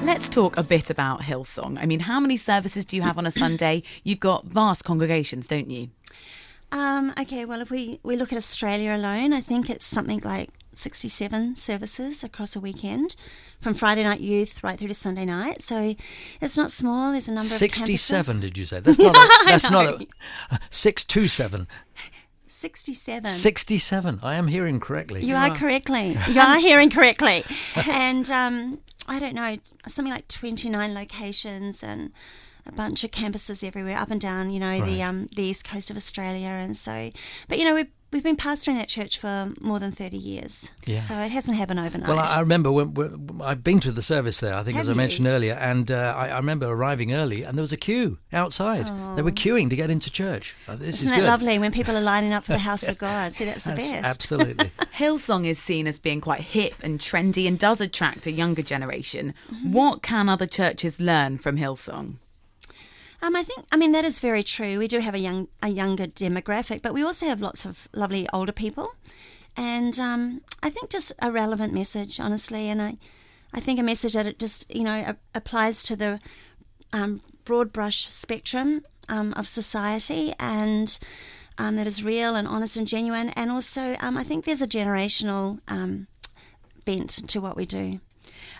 Let's talk a bit about Hillsong. I mean, how many services do you have on a Sunday? You've got vast congregations, don't you? Okay, well, if we look at Australia alone, I think it's something like 67 services across a weekend, from Friday night youth right through to Sunday night. So it's not small. There's a number of 67, campuses. did you say? That's not 627. 67. 67. I am hearing correctly. You are correctly. You are hearing correctly. And I don't know, something like 29 locations and a bunch of campuses everywhere, up and down, the east coast of Australia. And so, but we've been pastoring that church for more than 30 years. Yeah. So it hasn't happened overnight. Well, I remember when I've been to the service there, I think, as I mentioned earlier, and I remember arriving early and there was a queue outside. Oh. They were queuing to get into church. Isn't that lovely when people are lining up for the house of God? See, that's the best. Absolutely. Hillsong is seen as being quite hip and trendy and does attract a younger generation. Mm-hmm. What can other churches learn from Hillsong? I mean, that is very true. We do have a younger demographic, but we also have lots of lovely older people. And I think just a relevant message, honestly. And I think a message that it just, applies to the broad brush spectrum of society, and that is real and honest and genuine. And also, I think there's a generational bent to what we do.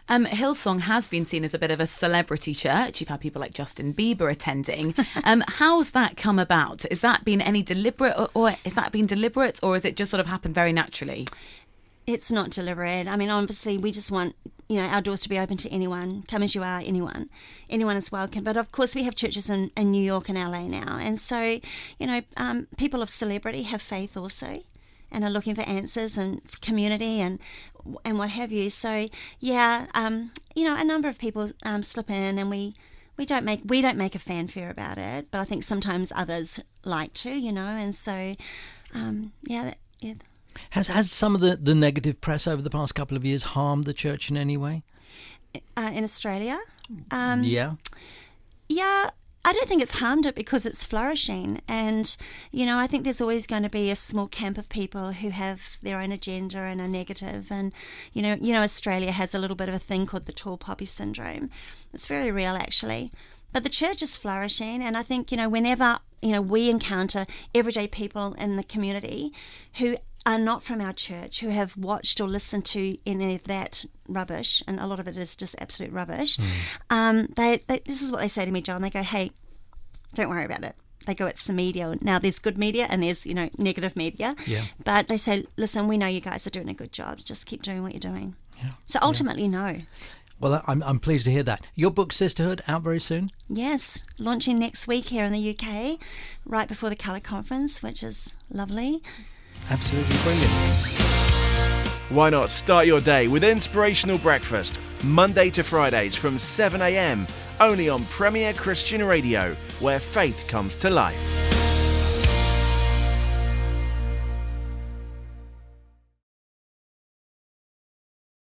Hillsong has been seen as a bit of a celebrity church. You've had people like Justin Bieber attending. How's that come about? Has that been deliberate, or has it just sort of happened very naturally? It's not deliberate. I mean, obviously, we just want our doors to be open to anyone. Come as you are, anyone is welcome. But of course, we have churches in New York and LA now, and so people of celebrity have faith also, and are looking for answers and community and what have you. So a number of people slip in, and we don't make a fanfare about it, but I think sometimes others like to, and so yeah. Has some of the negative press over the past couple of years harmed the church in any way? In Australia? Yeah. I don't think it's harmed it because it's flourishing. And, I think there's always going to be a small camp of people who have their own agenda and are negative. And, Australia has a little bit of a thing called the tall poppy syndrome. It's very real, actually. But the church is flourishing. And I think, whenever, we encounter everyday people in the community who are not from our church, who have watched or listened to any of that rubbish, and a lot of it is just absolute rubbish, this is what they say to me, John. They go, hey, don't worry about it. They go, it's the media. Now, there's good media and there's, negative media. Yeah. But they say, listen, we know you guys are doing a good job. Just keep doing what you're doing. Yeah. So ultimately, no. Well, I'm pleased to hear that. Your book, Sisterhood, out very soon? Yes, launching next week here in the UK, right before the Colour Conference, which is lovely. Absolutely brilliant. Why not start your day with Inspirational Breakfast, Monday to Fridays from 7 a.m, only on Premier Christian Radio, where faith comes to life.